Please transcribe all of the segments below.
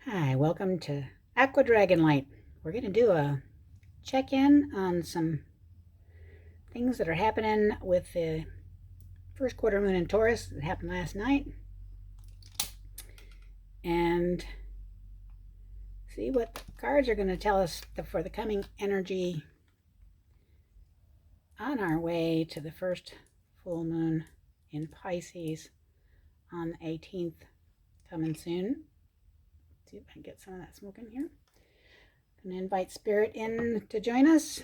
Hi, welcome to Aqua Dragon Light. We're going to do a check-in on some things that are happening with the first quarter moon in Taurus that happened last night, and see what the cards are going to tell us for the coming energy on our way to the first full moon in Pisces on the 18th, coming soon. Let's see if I can get some of that smoke in here. I'm going to invite Spirit in to join us.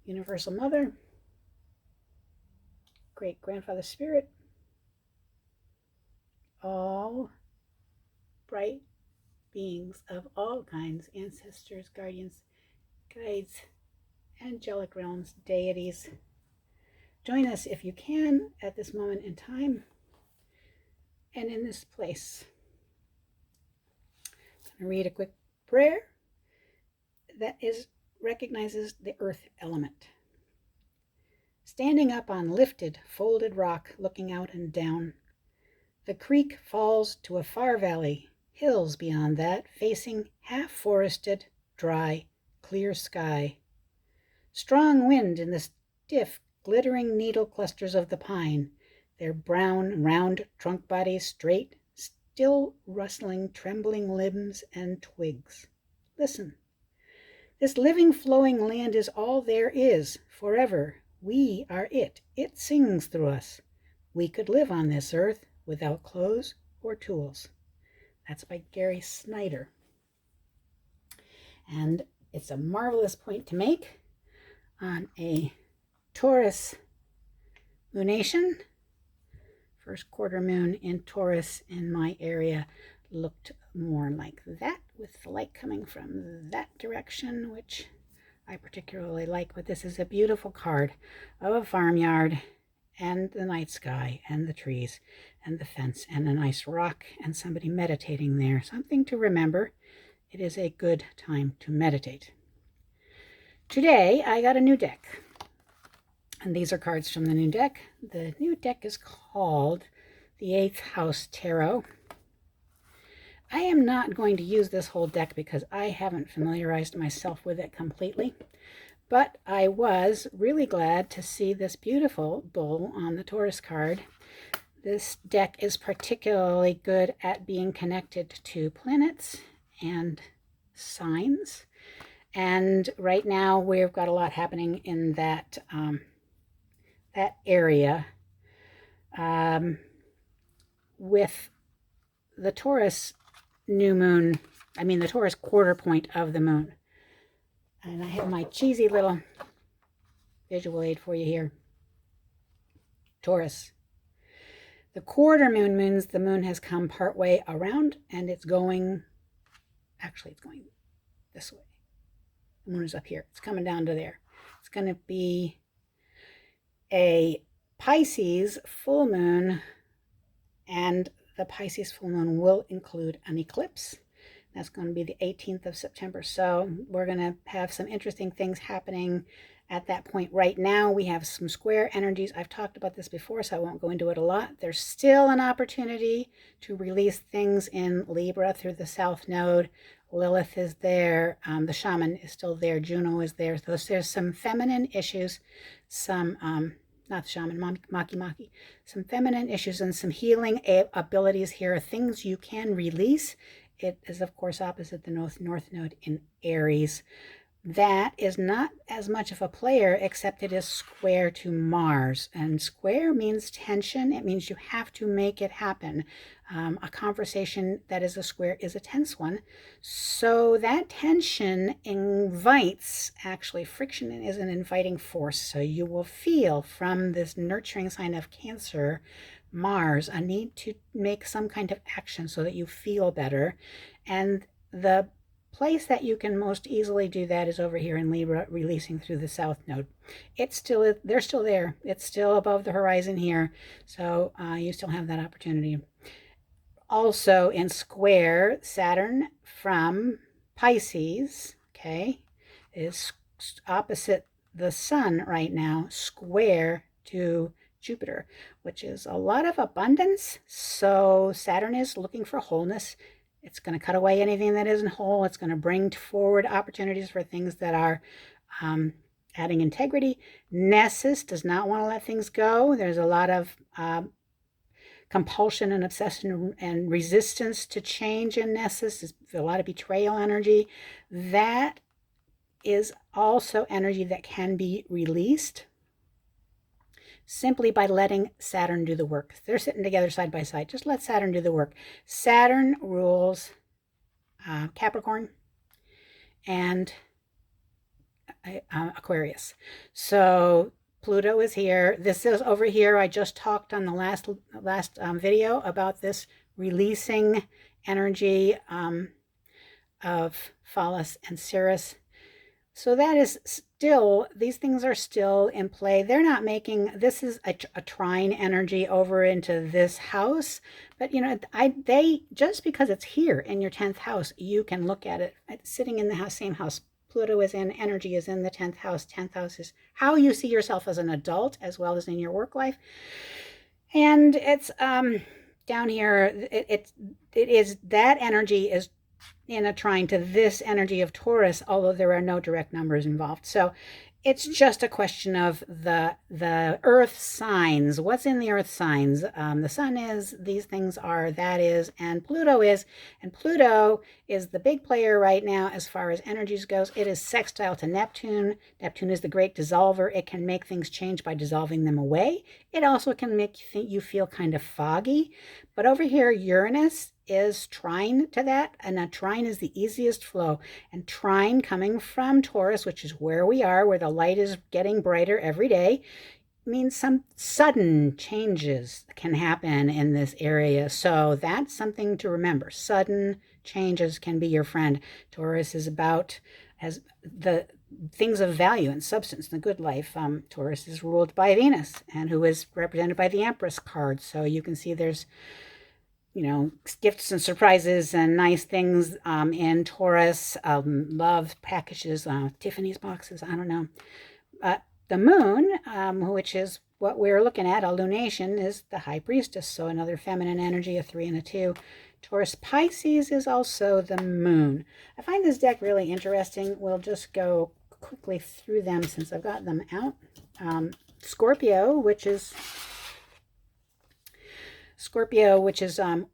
Universal Mother, Great Grandfather Spirit, all bright beings of all kinds, ancestors, guardians, guides, angelic realms, deities. Join us if you can at this moment in time and in this place. I'm going to read a quick prayer that recognizes the earth element. Standing up on lifted, folded rock, looking out and down, the creek falls to a far valley, hills beyond that, facing half-forested, dry, clear sky. Strong wind in the stiff, glittering needle clusters of the pine, their brown, round trunk bodies straight, still rustling, trembling limbs and twigs. Listen. This living, flowing land is all there is, forever. We are it. It sings through us. We could live on this earth without clothes or tools. That's by Gary Snyder. And it's a marvelous point to make on a Taurus moonation. First quarter moon in Taurus in my area looked more like that, with the light coming from that direction, which I particularly like. But this is a beautiful card of a farmyard and the night sky and the trees and the fence and a nice rock and somebody meditating there. Something to remember. It is a good time to meditate. Today I got a new deck, and these are cards from the new deck. The new deck is called the Eighth House Tarot. I am not going to use this whole deck because I haven't familiarized myself with it completely, but I was really glad to see this beautiful bull on the Taurus card. This deck is particularly good at being connected to planets and signs, and right now we've got a lot happening in that area with the Taurus new moon, the Taurus quarter point of the moon. And I have my cheesy little visual aid for you here. Taurus. The quarter moon means the moon has come partway around and it's going this way. The moon is up here. It's coming down to there. It's going to be a Pisces full moon, and the Pisces full moon will include an eclipse. That's going to be the 18th of September. So we're going to have some interesting things happening at that point. Right now, we have some square energies. I've talked about this before, so I won't go into it a lot. There's still an opportunity to release things in Libra through the South Node. Lilith is there. The shaman is still there. Juno is there. So there's some feminine issues, some not the shaman, Maki, some feminine issues and some healing abilities here, things you can release. It is, of course, opposite the North Node in Aries. That is not as much of a player, except it is square to Mars. And square means tension. It means you have to make it happen. A conversation that is a square is a tense one. So that tension invites, actually, friction is an inviting force. So you will feel from this nurturing sign of Cancer, Mars, a need to make some kind of action so that you feel better. And the place that you can most easily do that is over here in Libra, releasing through the South Node. They're still there. It's still above the horizon here. So you still have that opportunity. Also in square, Saturn from Pisces, okay, is opposite the sun right now, square to Jupiter, which is a lot of abundance. So Saturn is looking for wholeness It's going to cut away anything that isn't whole. It's going to bring forward opportunities for things that are adding integrity. Nessus does not want to let things go. There's a lot of compulsion and obsession and resistance to change in Nessus. There's a lot of betrayal energy. That is also energy that can be released simply by letting Saturn do the work. They're sitting together side by side. Just let Saturn do the work. Saturn rules Capricorn and Aquarius. So Pluto is here. This is over here. I just talked on the last video about this releasing energy of Phallus and Ceres. So that is still, these things are still in play. They're not making, this is a trine energy over into this house. But, you know, they just because it's here in your 10th house, you can look at it sitting in the house, same house. Pluto is in, energy is in the 10th house. 10th house is how you see yourself as an adult as well as in your work life. And it's down here, it is, that energy is in a trine to this energy of Taurus, although there are no direct numbers involved. So it's just a question of the earth signs. What's in the earth signs? The sun is, these things are, that is, and Pluto is. And Pluto is the big player right now as far as energies goes. It is sextile to Neptune. Neptune is the great dissolver. It can make things change by dissolving them away. It also can make you feel kind of foggy. But over here, Uranus is trine to that, and a trine is the easiest flow. And trine coming from Taurus, which is where we are, where the light is getting brighter every day, means some sudden changes can happen in this area. So that's something to remember. Sudden changes can be your friend. Taurus is about as the things of value and substance in the good life. Taurus is ruled by Venus, and who is represented by the Empress card. So you can see there's, you know, gifts and surprises and nice things in Taurus, love packages, Tiffany's boxes, I don't know. The moon, which is what we're looking at, a lunation, is the high priestess, so another feminine energy, a 3 and a 2. Taurus Pisces is also the moon. I find this deck really interesting. We'll just go quickly through them since I've got them out. Scorpio, which is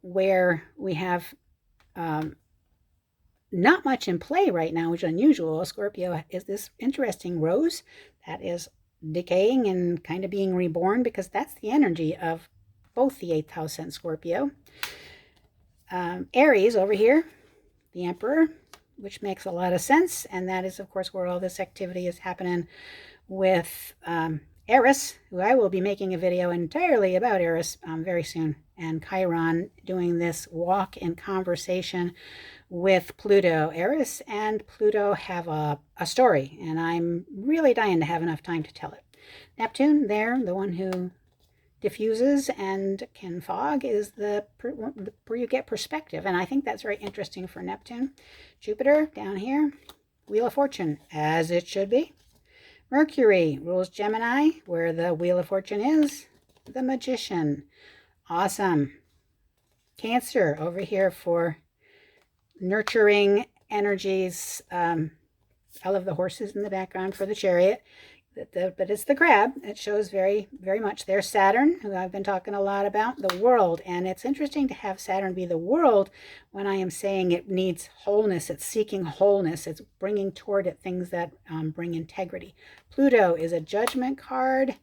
where we have not much in play right now, which is unusual. Scorpio is this interesting rose that is decaying and kind of being reborn, because that's the energy of both the 8th house and Scorpio. Aries over here, the Emperor, which makes a lot of sense, and that is, of course, where all this activity is happening with Eris, who I will be making a video entirely about Eris very soon, and Chiron doing this walk in conversation with Pluto. Eris and Pluto have a story, and I'm really dying to have enough time to tell it. Neptune, there, the one who diffuses and can fog, is where you get perspective, and I think that's very interesting for Neptune. Jupiter, down here, Wheel of Fortune, as it should be. Mercury rules Gemini, where the Wheel of Fortune is, the Magician. Awesome. Cancer over here for nurturing energies. I love the horses in the background for the Chariot, but it's the crab. It shows very, very much. There's Saturn, who I've been talking a lot about, the world. And it's interesting to have Saturn be the world when I am saying it needs wholeness. It's seeking wholeness. It's bringing toward it things that bring integrity. Pluto is a judgment card.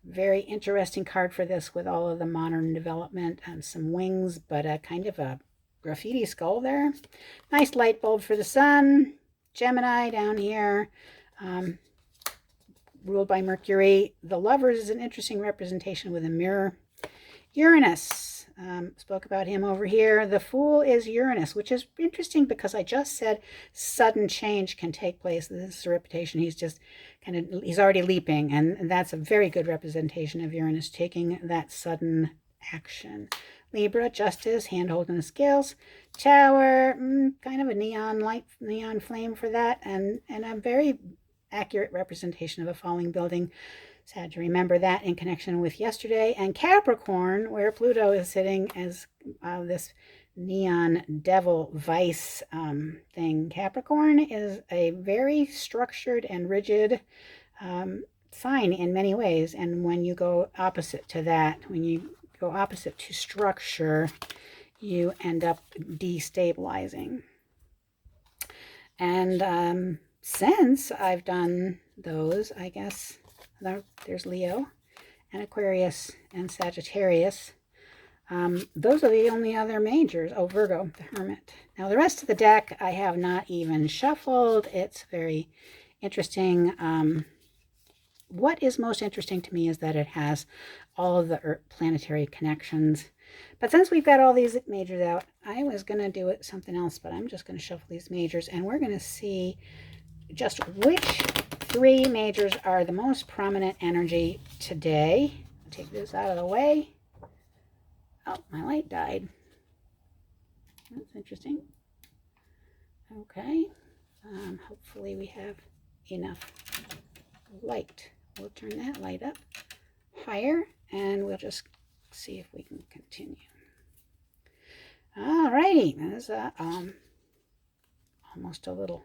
Very interesting card for this, with all of the modern development and some wings, but a kind of a graffiti skull there. Nice light bulb for the sun. Gemini down here, ruled by Mercury. The Lovers is an interesting representation with a mirror. Uranus, spoke about him over here. The Fool is Uranus, which is interesting because I just said sudden change can take place. This is a reputation. He's just he's already leaping, and that's a very good representation of Uranus taking that sudden action. Libra, Justice, hand holding the scales. Tower, kind of a neon flame for that, and a very accurate representation of a falling building. Sad to remember that in connection with yesterday. And Capricorn, where Pluto is sitting as this neon devil vice thing. Capricorn is a very structured and rigid sign in many ways. And when you go opposite to that, when you go opposite to structure, you end up destabilizing. And since I've done those, I guess there's Leo and Aquarius and Sagittarius. Those are the only other majors. Oh, Virgo, the Hermit. Now, the rest of the deck I have not even shuffled. It's very interesting. What is most interesting to me is that it has all of the planetary connections. But since we've got all these majors out, I was going to do it something else, but I'm just going to shuffle these majors, and we're going to see just which 3 majors are the most prominent energy today. I'll take this out of the way. Oh, my light died. That's interesting. Okay. Hopefully we have enough light. We'll turn that light up higher, and we'll just see if we can continue. Alrighty. There's almost a little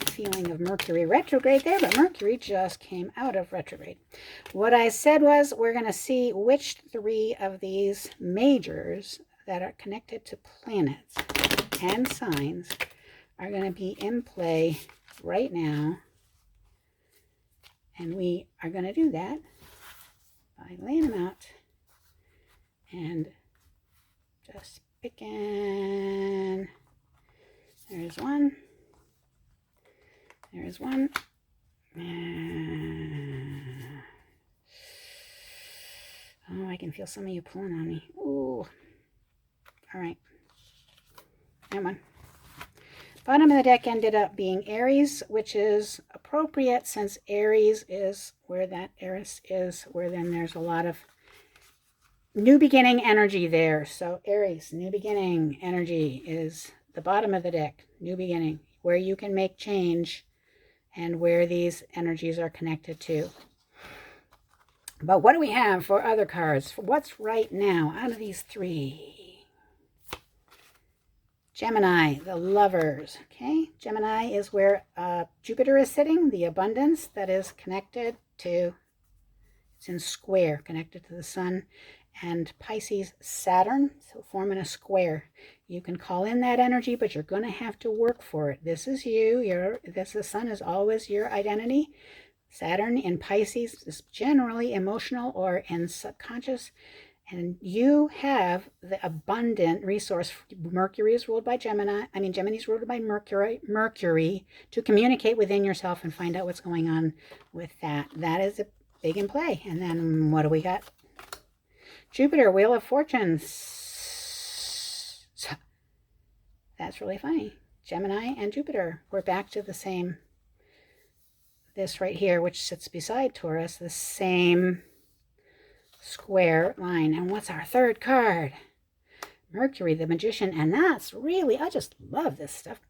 feeling of Mercury retrograde there, but Mercury just came out of retrograde. What I said was we're going to see which 3 of these majors that are connected to planets and signs are going to be in play right now. And we are going to do that by laying them out and just picking. There's one. There's one. Oh, I can feel some of you pulling on me. Ooh. All right. That one. Bottom of the deck ended up being Aries, which is appropriate since Aries is where that Eris is, where then there's a lot of new beginning energy there. So Aries, new beginning energy is the bottom of the deck, new beginning, where you can make change and where these energies are connected to. But what do we have for other cards? What's right now out of these 3? Gemini, the lovers. Okay, Gemini is where Jupiter is sitting, the abundance that is connected to, it's in square, connected to the sun. And Pisces, Saturn, so forming a square. You can call in that energy, but you're going to have to work for it. This is you. The sun is always your identity. Saturn in Pisces is generally emotional or in subconscious. And you have the abundant resource. Mercury is ruled by Gemini. Gemini is ruled by Mercury to communicate within yourself and find out what's going on with that. That is a big in play. And then what do we got? Jupiter, Wheel of Fortune. That's really funny. Gemini and Jupiter. We're back to the same, this right here, which sits beside Taurus, the same square line. And what's our third card? Mercury, the Magician. And that's really, I just love this stuff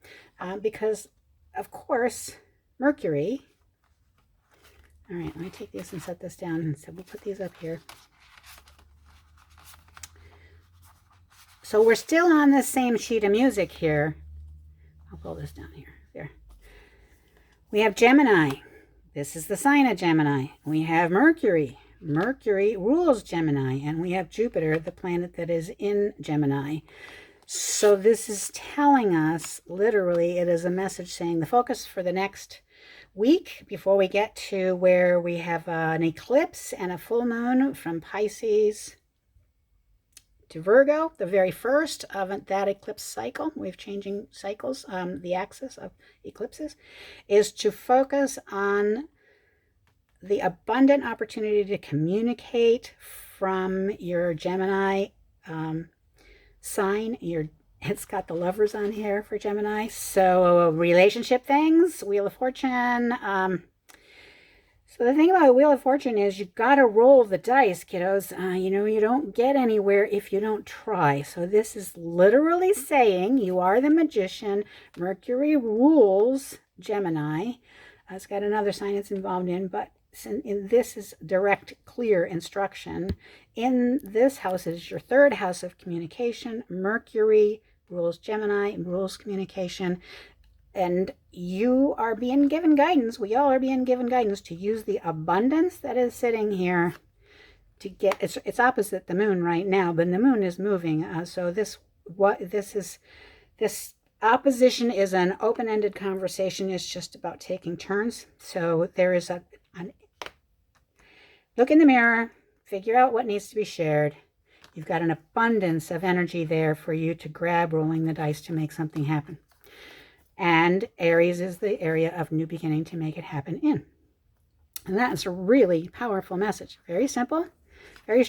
because, of course, Mercury. All right, let me take these and set this down. And so we'll put these up here. So we're still on the same sheet of music here. I'll pull this down here. There. We have Gemini. This is the sign of Gemini. We have Mercury. Mercury rules Gemini. And we have Jupiter, the planet that is in Gemini. So this is telling us, literally, it is a message saying the focus for the next week, before we get to where we have an eclipse and a full moon from Pisces to Virgo, the very first of that eclipse cycle. We have changing cycles. The axis of eclipses is to focus on the abundant opportunity to communicate from your Gemini sign. It's got the lovers on here for Gemini. So relationship things, Wheel of Fortune. So the thing about Wheel of Fortune is you've got to roll the dice, kiddos. You don't get anywhere if you don't try. So this is literally saying you are the Magician. Mercury rules Gemini. It's got another sign it's involved in, but this is direct, clear instruction. In this house is your third house of communication. Mercury rules Gemini, rules communication. And you are being given guidance. We all are being given guidance to use the abundance that is sitting here to get, it's opposite the moon right now, but the moon is moving. So this opposition is an open-ended conversation. It's just about taking turns. So there is look in the mirror, figure out what needs to be shared. You've got an abundance of energy there for you to grab, rolling the dice to make something happen. And Aries is the area of new beginning to make it happen in. And that's a really powerful message. Very simple, very straightforward.